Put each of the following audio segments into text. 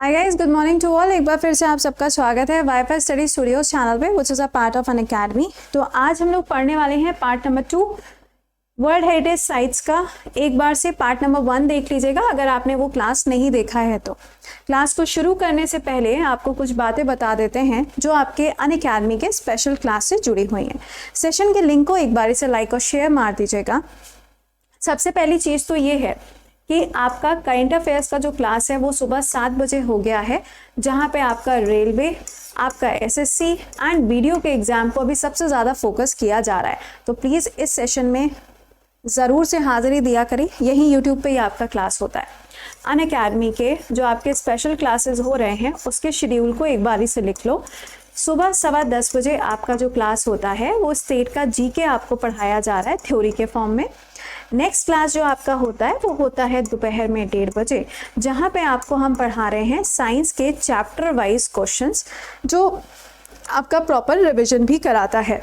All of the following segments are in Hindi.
Hi guys, good morning to all. एक बार फिर से आप सबका स्वागत है वाईफाई स्टडी स्टूडियोज चैनल पे, which is a part of an academy. तो आज हम लोग पढ़ने वाले हैं part number 2 world heritage sites का। एक बार से पार्ट नंबर 1 देख लीजिएगा अगर आपने वो क्लास नहीं देखा है तो। क्लास को शुरू करने से पहले आपको कुछ बातें बता देते हैं जो आपके अनअकैडमी के स्पेशल क्लास से जुड़ी हुई हैं। सेशन के लिंक को एक बार से लाइक और शेयर मार दीजिएगा। सबसे पहली चीज़ तो ये है कि आपका करंट अफेयर्स का जो क्लास है वो सुबह 7 बजे हो गया है, जहाँ पे आपका रेलवे, आपका एसएससी एंड वीडियो के एग्जाम को अभी सबसे ज़्यादा फोकस किया जा रहा है। तो प्लीज़ इस सेशन में ज़रूर से हाज़िरी दिया करें। यही यूट्यूब पे ही आपका क्लास होता है। अनअकैडमी के जो आपके स्पेशल क्लासेस हो रहे हैं उसके शेड्यूल को एक बारी से लिख लो। सुबह 10:15 बजे आपका जो क्लास होता है वो स्टेट का जीके आपको पढ़ाया जा रहा है थ्योरी के फॉर्म में। नेक्स्ट क्लास जो आपका होता है वो होता है दोपहर में 1:30 बजे, जहाँ पे आपको हम पढ़ा रहे हैं साइंस के चैप्टर वाइज क्वेश्चंस, जो आपका प्रॉपर रिवीजन भी कराता है।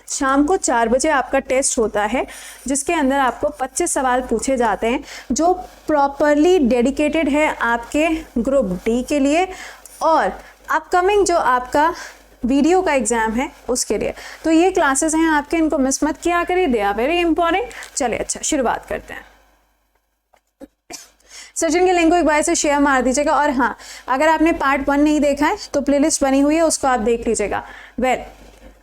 शाम को 4 बजे आपका टेस्ट होता है, जिसके अंदर आपको 25 सवाल पूछे जाते हैं, जो प्रॉपरली डेडिकेटेड है आपके ग्रुप डी के लिए और अपकमिंग जो आपका वीडियो का एग्जाम है उसके लिए। तो ये क्लासेस हैं आपके, इनको मिस मत किया करिए, दे आर वेरी इंपॉर्टेंट। चलिए अच्छा शुरुआत करते हैं। सेशन के लिंक को एक बार से शेयर मार दीजिएगा। और हाँ, अगर आपने पार्ट 1 नहीं देखा है तो प्लेलिस्ट बनी हुई है, उसको आप देख लीजिएगा।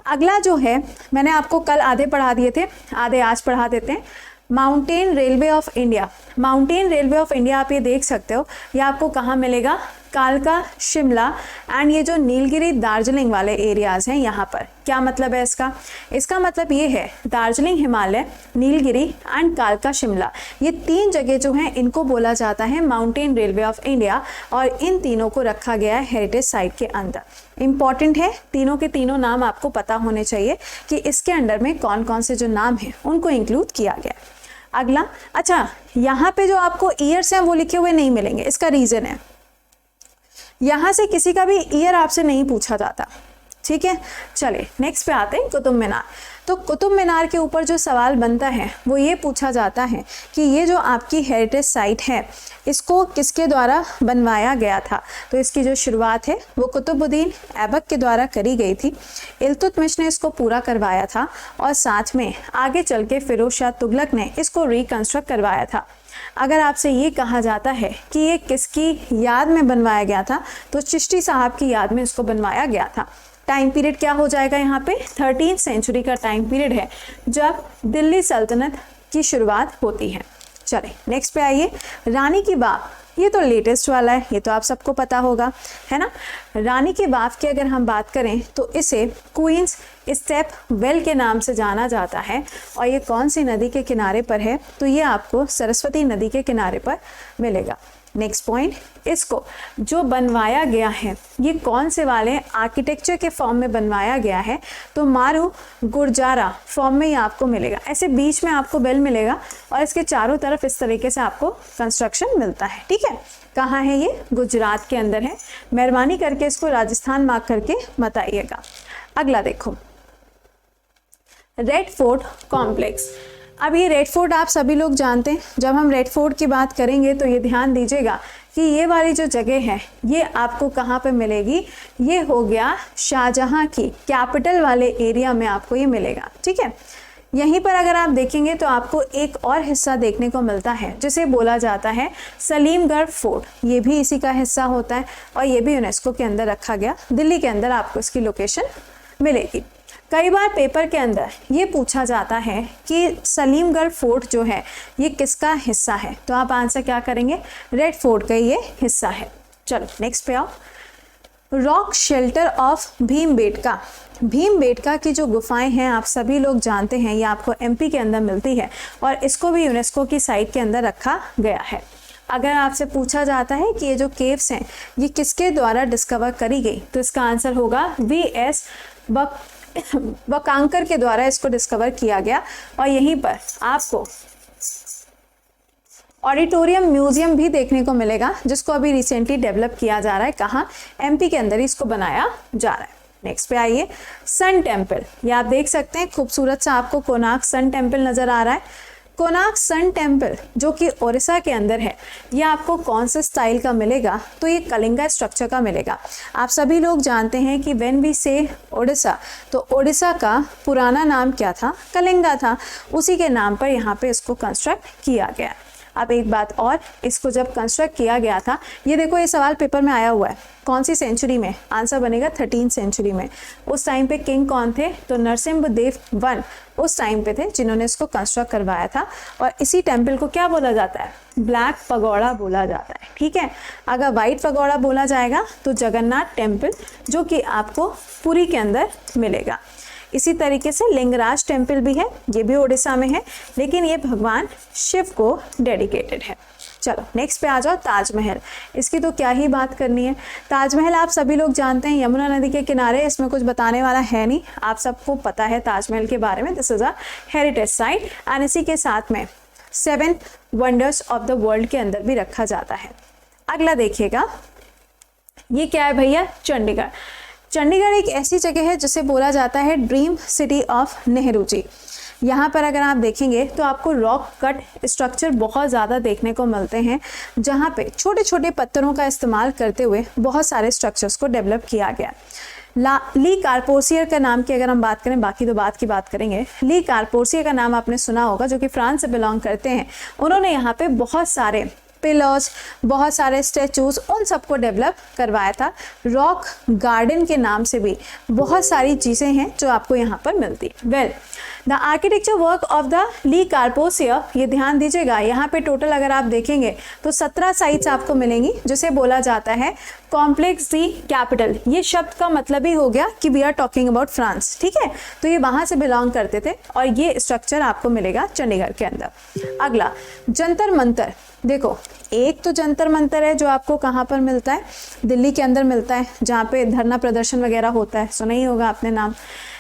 अगला जो है मैंने आपको कल आधे पढ़ा दिए थे, आधे आज पढ़ा देते हैं। Mountain railway of India. Mountain railway of India आप ये देख सकते हो, ये आपको कहाँ मिलेगा? कालका, शिमला एंड ये जो नीलगिरी दार्जिलिंग वाले एरियाज हैं यहाँ पर। क्या मतलब है इसका? इसका मतलब ये है दार्जिलिंग हिमालय, नीलगिरी एंड कालका शिमला, ये 3 जगह जो हैं इनको बोला जाता है माउंटेन रेलवे ऑफ इंडिया, और इन तीनों को रखा गया है हेरिटेज साइट के अंदर। इंपॉर्टेंट है, तीनों के तीनों नाम आपको पता होने चाहिए कि इसके अंडर में कौन कौन से जो नाम हैं उनको इंक्लूड किया गया है। अगला, अच्छा यहाँ पे जो आपको ईयर्स हैं वो लिखे हुए नहीं मिलेंगे। इसका रीज़न है, यहाँ से किसी का भी ईयर आपसे नहीं पूछा जाता, ठीक है। चलिए नेक्स्ट पे आते हैं, कुतुब मीनार। तो कुतुब मीनार के ऊपर जो सवाल बनता है वो ये पूछा जाता है कि ये जो आपकी हेरिटेज साइट है इसको किसके द्वारा बनवाया गया था। तो इसकी जो शुरुआत है वो कुतुबुद्दीन ऐबक के द्वारा करी गई थी। इल्तुतमिश ने इसको पूरा करवाया था और साथ में आगे चल के फिरोज शाह तुगलक ने इसको रिकंस्ट्रक्ट करवाया था। अगर आपसे ये कहा जाता है कि ये किसकी याद में बनवाया गया था, तो चिश्ती साहब की याद में इसको बनवाया गया था। टाइम पीरियड क्या हो जाएगा यहाँ पे? 13वीं सेंचुरी का टाइम पीरियड है जब दिल्ली सल्तनत की शुरुआत होती है। चले नेक्स्ट पे आइए, रानी की बाव। ये तो लेटेस्ट वाला है, ये तो आप सबको पता होगा, है ना। रानी की बाव की अगर हम बात करें तो इसे क्वींस स्टेप वेल के नाम से जाना जाता है। और ये कौन सी नदी के किनारे पर है? तो ये आपको सरस्वती नदी के किनारे पर मिलेगा। नेक्स्ट पॉइंट, इसको जो बनवाया गया है ये कौन से वाले आर्किटेक्चर के फॉर्म में बनवाया गया है? तो मारू गुरजारा फॉर्म में ही आपको मिलेगा। ऐसे बीच में आपको बेल मिलेगा और इसके चारों तरफ इस तरीके से आपको कंस्ट्रक्शन मिलता है, ठीक है। कहाँ है ये? गुजरात के अंदर है। मेहरबानी करके इसको राजस्थान मार्क करके बताइएगा। अगला देखो, रेड फोर्ट कॉम्प्लेक्स। अब ये रेड फोर्ट आप सभी लोग जानते हैं। जब हम रेड फोर्ट की बात करेंगे तो ये ध्यान दीजिएगा कि ये वाली जो जगह है ये आपको कहाँ पे मिलेगी? ये हो गया शाहजहाँ की कैपिटल वाले एरिया में आपको ये मिलेगा, ठीक है। यहीं पर अगर आप देखेंगे तो आपको एक और हिस्सा देखने को मिलता है जिसे बोला जाता है सलीमगढ़ फोर्ट। ये भी इसी का हिस्सा होता है और ये भी यूनेस्को के अंदर रखा गया। दिल्ली के अंदर आपको इसकी लोकेशन मिलेगी। कई बार पेपर के अंदर ये पूछा जाता है कि सलीमगढ़ फोर्ट जो है ये किसका हिस्सा है? तो आप आंसर क्या करेंगे? रेड फोर्ट का ये हिस्सा है। चलो नेक्स्ट पे आओ, rock shelter of Bhimbetka. Bhimbetka की जो गुफाएं हैं आप सभी लोग जानते हैं, ये आपको एमपी के अंदर मिलती है और इसको भी यूनेस्को की साइट के अंदर रखा गया है। अगर आपसे पूछा जाता है कि ये जो केव्स हैं ये किसके द्वारा डिस्कवर करी गई, तो इसका आंसर होगा वी.एस. बकांकर के द्वारा इसको डिस्कवर किया गया। और यहीं पर आपको ऑडिटोरियम म्यूजियम भी देखने को मिलेगा, जिसको अभी रिसेंटली डेवलप किया जा रहा है। कहाँ? एमपी के अंदर ही इसको बनाया जा रहा है। नेक्स्ट पे आइए, सन टेम्पल। ये आप देख सकते हैं, खूबसूरत सा आपको कोणार्क सन टेम्पल नजर आ रहा है। कोणार्क सन टेम्पल जो कि ओडिशा के अंदर है, ये आपको कौन से स्टाइल का मिलेगा? तो ये कलिंगा स्ट्रक्चर का मिलेगा। आप सभी लोग जानते हैं कि व्हेन वी से ओडिशा, तो ओडिशा का पुराना नाम क्या था? कलिंगा था। उसी के नाम पर यहाँ पे इसको कंस्ट्रक्ट किया गया। अब एक बात और, इसको जब कंस्ट्रक्ट किया गया था, ये देखो ये सवाल पेपर में आया हुआ है, कौन सी सेंचुरी में? आंसर बनेगा 13 सेंचुरी में। उस टाइम पे किंग कौन थे? तो नरसिम्हदेव वन उस टाइम पे थे जिन्होंने इसको कंस्ट्रक्ट करवाया था। और इसी टेम्पल को क्या बोला जाता है? ब्लैक पगोड़ा बोला जाता है। ठीक है, अगर वाइट पगोड़ा बोला जाएगा तो जगन्नाथ टेम्पल जो कि आपको पुरी के अंदर मिलेगा। इसी तरीके से लिंगराज टेम्पल भी है, ये भी ओडिशा में है, लेकिन ये भगवान शिव को डेडिकेटेड है। चलो नेक्स्ट पे आ जाओ, ताजमहल। इसकी तो क्या ही बात करनी है। ताजमहल आप सभी लोग जानते हैं, यमुना नदी के किनारे, इसमें कुछ बताने वाला है नहीं, आप सबको पता है ताजमहल के बारे में। This is a heritage site and इसी के साथ में 7 वंडर्स ऑफ द वर्ल्ड के अंदर भी रखा जाता है। अगला देखिएगा, ये क्या है भैया? चंडीगढ़। चंडीगढ़ एक ऐसी जगह है जिसे बोला जाता है dream city of Nehru ji. यहाँ पर अगर आप देखेंगे तो आपको रॉक कट स्ट्रक्चर बहुत ज़्यादा देखने को मिलते हैं, जहाँ पे छोटे छोटे पत्थरों का इस्तेमाल करते हुए बहुत सारे स्ट्रक्चर्स को डेवलप किया गया। ली कार्पोसियर का नाम की अगर हम बात करें, बाकी तो बात की बात करेंगे, ली कार्पोसियर का नाम आपने सुना होगा, जो कि फ्रांस से बिलोंग करते हैं। उन्होंने यहाँ पे बहुत सारे पिलर्स, बहुत सारे स्टैचूज, उन सबको डेवलप करवाया था। रॉक गार्डन के नाम से भी बहुत सारी चीज़ें हैं जो आपको यहाँ पर मिलती। Well, the architecture work of the Le Corbusier, ये ध्यान दीजिएगा, यहाँ पे टोटल अगर आप देखेंगे तो 17 साइट्स आपको मिलेंगी, जिसे बोला जाता है कॉम्प्लेक्स दी कैपिटल। ये शब्द का मतलब ही हो गया कि we are talking about France. ठीक है, तो ये वहाँ से बिलोंग करते थे और ये स्ट्रक्चर आपको मिलेगा चंडीगढ़ के अंदर। अगला, जंतर मंतर। देखो, एक तो जंतर मंतर है जो आपको कहाँ पर मिलता है? दिल्ली के अंदर मिलता है, जहाँ पे धरना प्रदर्शन वगैरह होता है, सुना ही होगा आपने नाम।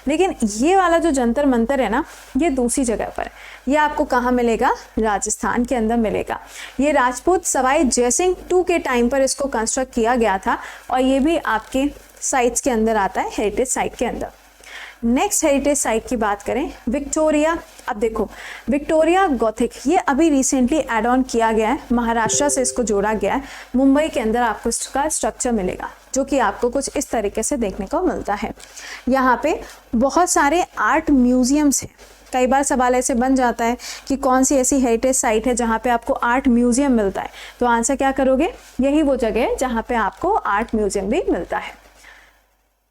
लेकिन ये वाला जो जंतर मंतर है ना, ये दूसरी जगह पर है। ये आपको कहाँ मिलेगा? राजस्थान के अंदर मिलेगा। ये राजपूत सवाई जयसिंह 2 के टाइम पर इसको कंस्ट्रक्ट किया गया था और ये भी आपके साइट्स के अंदर आता है, हेरिटेज साइट के अंदर। नेक्स्ट हेरिटेज साइट की बात करें, विक्टोरिया। अब देखो, विक्टोरिया गॉथिक, ये अभी रिसेंटली एड ऑन किया गया है, महाराष्ट्र से इसको जोड़ा गया है। मुंबई के अंदर आपको इसका स्ट्रक्चर मिलेगा, जो कि आपको कुछ इस तरीके से देखने को मिलता है। यहाँ पे बहुत सारे आर्ट म्यूजियम्स हैं। कई बार सवाल ऐसे बन जाता है कि कौन सी ऐसी हेरिटेज साइट है जहाँ पे आपको आर्ट म्यूजियम मिलता है, तो आंसर क्या करोगे? यही वो जगह है जहाँ पे आपको आर्ट म्यूजियम भी मिलता है।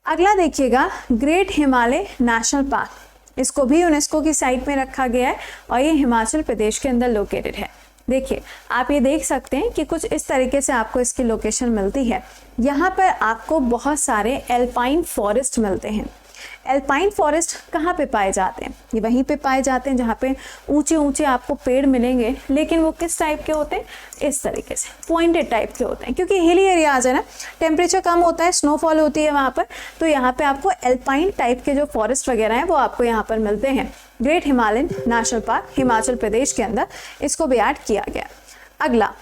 अगला देखिएगा, ग्रेट हिमालय नेशनल पार्क। इसको भी यूनेस्को की साइट में रखा गया है और ये हिमाचल प्रदेश के अंदर लोकेटेड है। देखिए, आप ये देख सकते हैं कि कुछ इस तरीके से आपको इसकी लोकेशन मिलती है। यहाँ पर आपको बहुत सारे एल्पाइन फॉरेस्ट मिलते हैं। एल्पाइन फॉरेस्ट कहाँ पे पाए जाते हैं? ये वहीं पे पाए जाते हैं जहाँ पे ऊंचे ऊंचे आपको पेड़ मिलेंगे, लेकिन वो किस टाइप के होते हैं? इस तरीके से पॉइंटेड टाइप के होते हैं, क्योंकि हिली एरिया आ जाए ना, टेम्परेचर कम होता है, स्नोफॉल होती है वहाँ पर, तो यहाँ पे आपको एल्पाइन टाइप के जो फॉरेस्ट वगैरह हैं वो आपको यहाँ पर मिलते हैं। Great Himalayan national park Himachal Pradesh के अंदर इसको भी ऐड किया गया। अगला,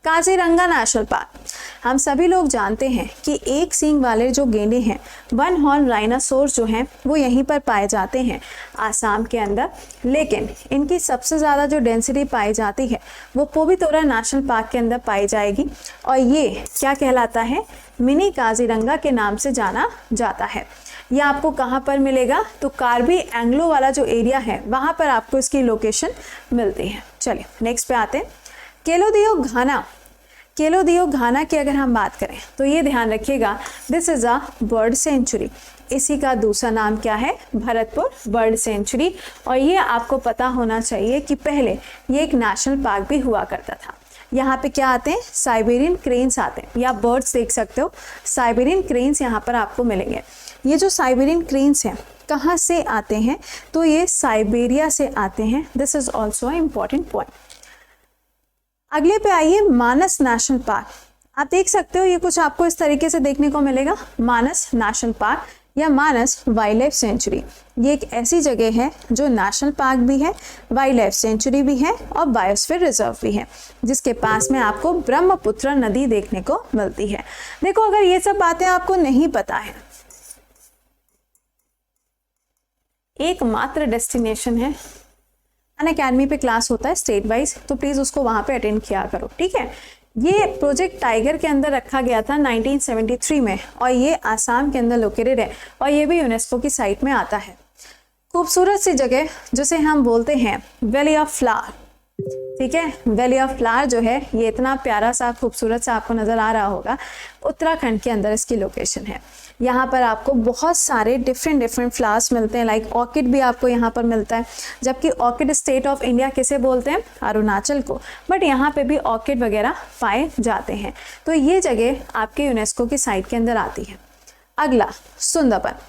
काजीरंगा नेशनल पार्क। हम सभी लोग जानते हैं कि एक सींग वाले जो गेंडे हैं, वन हॉर्न राइनासोर जो हैं, वो यहीं पर पाए जाते हैं आसाम के अंदर। लेकिन इनकी सबसे ज़्यादा जो डेंसिटी पाई जाती है वो पोबितोरा नेशनल पार्क के अंदर पाई जाएगी और ये क्या कहलाता है? मिनी काजीरंगा के नाम से जाना जाता है। ये आपको कहाँ पर मिलेगा? तो कार्बी एंग्लो वाला जो एरिया है वहाँ पर आपको इसकी लोकेशन मिलती है। चलिए नेक्स्ट पे आते हैं, केलोदियो घाना। केलोदियो घाना की अगर हम बात करें तो ये ध्यान रखिएगा, this is a bird sanctuary. इसी का दूसरा नाम क्या है? Bharatpur bird sanctuary. और ये आपको पता होना चाहिए कि पहले ये एक नेशनल पार्क भी हुआ करता था। यहाँ पे क्या आते हैं? साइबेरियन क्रेन्स आते हैं, या बर्ड्स देख सकते हो, साइबेरियन क्रेन्स यहाँ पर आपको मिलेंगे। ये जो साइबेरियन क्रेन्स हैं कहाँ से आते हैं? तो ये साइबेरिया से आते हैं। This is also important point. अगले पे आइए, मानस नेशनल पार्क। आप देख सकते हो ये कुछ आपको इस तरीके से देखने को मिलेगा, मानस नेशनल पार्क या मानस वाइल्ड लाइफ सेंचुरी। ये एक ऐसी जगह है जो नेशनल पार्क भी है, वाइल्ड लाइफ सेंचुरी भी है और बायोस्फीयर रिजर्व भी है, जिसके पास में आपको ब्रह्मपुत्र नदी देखने को मिलती है। देखो, अगर ये सब बातें आपको नहीं पता है, एकमात्र डेस्टिनेशन है अन अकेडमी पे क्लास होता है स्टेट वाइज, तो प्लीज़ उसको वहाँ पे अटेंड किया करो, ठीक है। ये प्रोजेक्ट टाइगर के अंदर रखा गया था 1973 में, और ये आसाम के अंदर लोकेटेड है, और ये भी यूनेस्को की साइट में आता है। खूबसूरत सी जगह जिसे हम बोलते हैं वैली ऑफ फ्लावर, ठीक है। वैली ऑफ फ्लावर जो है ये इतना प्यारा सा खूबसूरत सा आपको नज़र आ रहा होगा, उत्तराखंड के अंदर इसकी लोकेशन है। यहाँ पर आपको बहुत सारे डिफरेंट फ्लावर्स मिलते हैं, लाइक ऑर्किड भी आपको यहाँ पर मिलता है, जबकि ऑर्किड स्टेट ऑफ इंडिया किसे बोलते हैं, अरुणाचल को, बट यहाँ पे भी ऑर्किड वगैरह पाए जाते हैं। तो ये जगह आपके यूनेस्को की साइट के अंदर आती है। अगला सुंदरबन।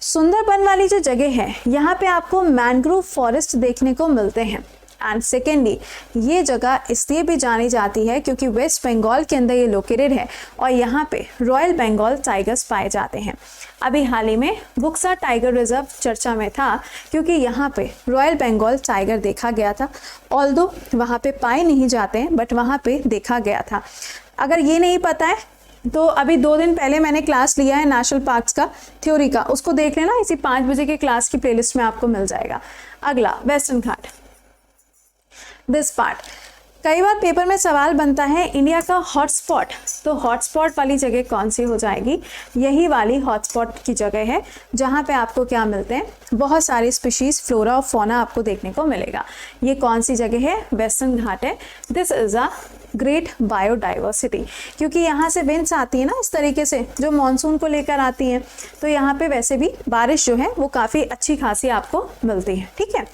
सुंदरबन वाली जो जगह है यहाँ पे आपको मैंग्रोव फॉरेस्ट देखने को मिलते हैं। एंड सेकेंडली ये जगह इसलिए भी जानी जाती है क्योंकि वेस्ट बंगाल के अंदर ये लोकेटेड है, और यहाँ पे रॉयल बंगाल टाइगर्स पाए जाते हैं। अभी हाल ही में बुक्सा टाइगर रिजर्व चर्चा में था क्योंकि यहाँ पे रॉयल बंगाल टाइगर देखा गया था, ऑल्दो वहाँ पे पाए नहीं जाते हैं बट वहाँ पे देखा गया था। अगर ये नहीं पता है तो अभी 2 दिन पहले मैंने क्लास लिया है नेशनल पार्क्स का थ्योरी का, उसको देख लेना, इसी 5 बजे के क्लास की प्लेलिस्ट में आपको मिल जाएगा। अगला वेस्टर्न घाट। दिस पार्ट कई बार पेपर में सवाल बनता है इंडिया का हॉटस्पॉट, तो हॉटस्पॉट वाली जगह कौन सी हो जाएगी, यही वाली हॉटस्पॉट की जगह है जहाँ पे आपको क्या मिलते हैं, बहुत सारी स्पीशीज फ्लोरा और फौना आपको देखने को मिलेगा। ये कौन सी जगह है, वेस्टर्न घाट है। This is a great biodiversity, क्योंकि यहाँ से विंड्स आती है ना इस तरीके से जो मॉनसून को लेकर आती हैं, तो यहाँ पे वैसे भी बारिश जो है वो काफ़ी अच्छी खासी आपको मिलती है, ठीक है।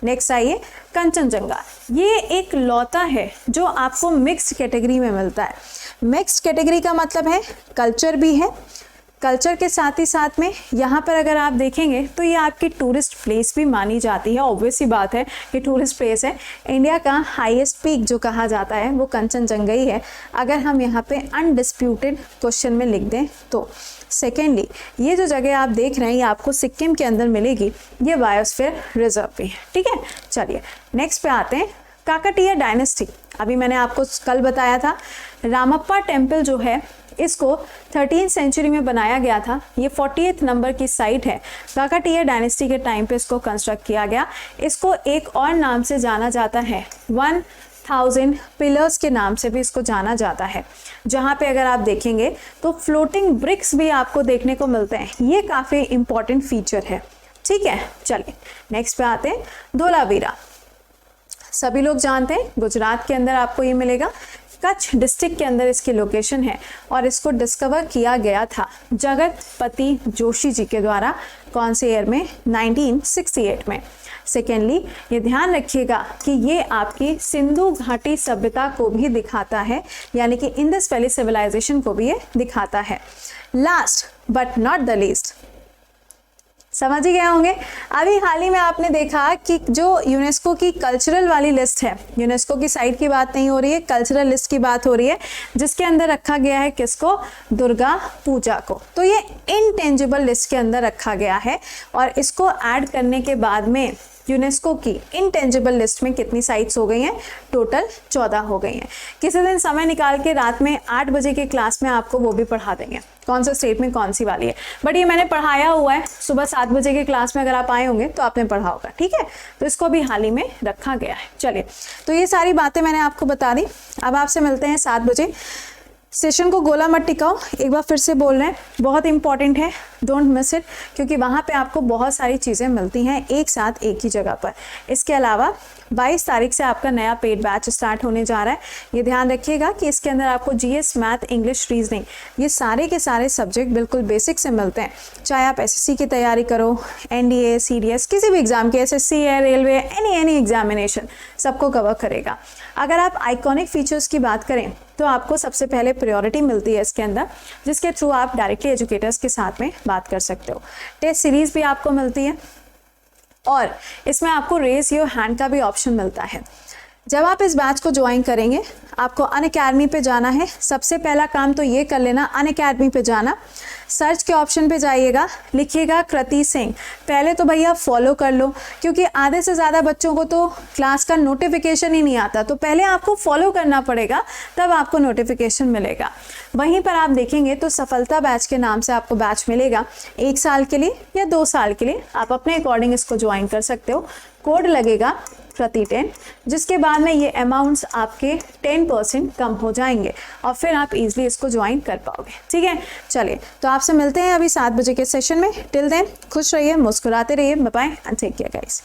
नेक्स्ट आइए कंचनजंगा। ये एक लौता है जो आपको मिक्स्ड कैटेगरी में मिलता है। मिक्स्ड कैटेगरी का मतलब है कल्चर भी है, कल्चर के साथ ही साथ में यहाँ पर अगर आप देखेंगे तो ये आपकी टूरिस्ट प्लेस भी मानी जाती है। ऑब्वियस सी बात है कि टूरिस्ट प्लेस है। इंडिया का हाईएस्ट पीक जो कहा जाता है वो कंचनजंगा ही है, अगर हम यहाँ पे अनडिस्प्यूटेड क्वेश्चन में लिख दें तो। सेकेंडली ये जो जगह आप देख रहे हैं ये आपको सिक्किम के अंदर मिलेगी, ये बायोस्फीयर रिजर्व भी है, ठीक है। चलिए नेक्स्ट पे आते हैं, काकतीय डायनेस्टी। अभी मैंने आपको कल बताया था रामप्पा टेम्पल जो है इसको 13th सेंचुरी में बनाया गया था। ये 48th नंबर की साइट है। काकतीय डायनेस्टी के टाइम पे इसको कंस्ट्रक्ट किया गया। इसको एक और नाम से जाना जाता है, 1000 पिलर्स के नाम से भी इसको जाना जाता है, जहाँ पे अगर आप देखेंगे तो फ्लोटिंग ब्रिक्स भी आपको देखने को मिलते हैं। ये काफ़ी इंपॉर्टेंट फीचर है, ठीक है। चलिए नेक्स्ट पे आते हैं, धोलावीरा। सभी लोग जानते हैं गुजरात के अंदर आपको ये मिलेगा, कच्छ डिस्ट्रिक्ट के अंदर इसकी लोकेशन है, और इसको डिस्कवर किया गया था जगतपति जोशी जी के द्वारा। कौन से ईयर में, 1968 में। सेकेंडली ये ध्यान रखिएगा कि ये आपकी सिंधु घाटी सभ्यता को भी दिखाता है, यानी कि इंडस वैली सिविलाइजेशन को भी ये दिखाता है। Last but not the least, समझ ही गए होंगे, अभी हाल ही में आपने देखा कि जो यूनेस्को की कल्चरल वाली लिस्ट है, यूनेस्को की साइट की बात नहीं हो रही है, कल्चरल लिस्ट की बात हो रही है, जिसके अंदर रखा गया है किसको, दुर्गा पूजा को। तो ये इनटेंजिबल लिस्ट के अंदर रखा गया है, और इसको ऐड करने के बाद में यूनेस्को की इनटेंजिबल लिस्ट में कितनी साइट्स हो गई हैं, टोटल 14 हो गई हैं। किसी दिन समय निकाल के रात में 8 बजे के क्लास में आपको वो भी पढ़ा देंगे, कौन सा स्टेट में कौन सी वाली है। बट ये मैंने पढ़ाया हुआ है, सुबह 7 बजे के क्लास में अगर आप आए होंगे तो आपने पढ़ा होगा, ठीक है। तो इसको भी हाल ही में रखा गया है। चलिए, तो ये सारी बातें मैंने आपको बता दी। अब आपसे मिलते हैं 7 बजे। सेशन को गोला मत टिकाओ, एक बार फिर से बोल रहे हैं, बहुत इंपॉर्टेंट है, डोंट मिस इट, क्योंकि वहाँ पे आपको बहुत सारी चीज़ें मिलती हैं एक साथ एक ही जगह पर। इसके अलावा 22 तारीख से आपका नया पेड बैच स्टार्ट होने जा रहा है। ये ध्यान रखिएगा कि इसके अंदर आपको जीएस, मैथ, इंग्लिश, रीजनिंग, ये सारे के सारे सब्जेक्ट बिल्कुल बेसिक से मिलते हैं। चाहे आप एसएससी की तैयारी करो, एनडीए, सीडीएस, किसी भी एग्जाम की, एसएससी है, रेलवे, एनी एग्जामिनेशन, सबको कवर करेगा। अगर आप आइकॉनिक फीचर्स की बात करें तो आपको सबसे पहले प्रायोरिटी मिलती है इसके अंदर, जिसके थ्रू आप डायरेक्टली एजुकेटर्स के साथ में बात कर सकते हो। टेस्ट सीरीज भी आपको मिलती है, और इसमें आपको रेज योर हैंड का भी ऑप्शन मिलता है। जब आप इस बैच को ज्वाइन करेंगे आपको अनअकैडमी पे जाना है। सबसे पहला काम तो ये कर लेना, अनअकैडमी पे जाना, सर्च के ऑप्शन पे जाइएगा, लिखिएगा कृति सिंह। पहले तो भैया फॉलो कर लो, क्योंकि आधे से ज़्यादा बच्चों को तो क्लास का नोटिफिकेशन ही नहीं आता, तो पहले आपको फॉलो करना पड़ेगा, तब आपको नोटिफिकेशन मिलेगा। वहीं पर आप देखेंगे तो सफलता बैच के नाम से आपको बैच मिलेगा 1 साल के लिए या 2 साल के लिए, आप अपने अकॉर्डिंग इसको ज्वाइन कर सकते हो। कोड लगेगा प्रति 10, जिसके बाद में ये अमाउंट्स आपके 10% कम हो जाएंगे और फिर आप इजीली इसको ज्वाइन कर पाओगे। ठीक है, चलिए तो आपसे मिलते हैं अभी 7 बजे के सेशन में। टिल देन खुश रहिए, मुस्कुराते रहिए, bye bye and take care guys.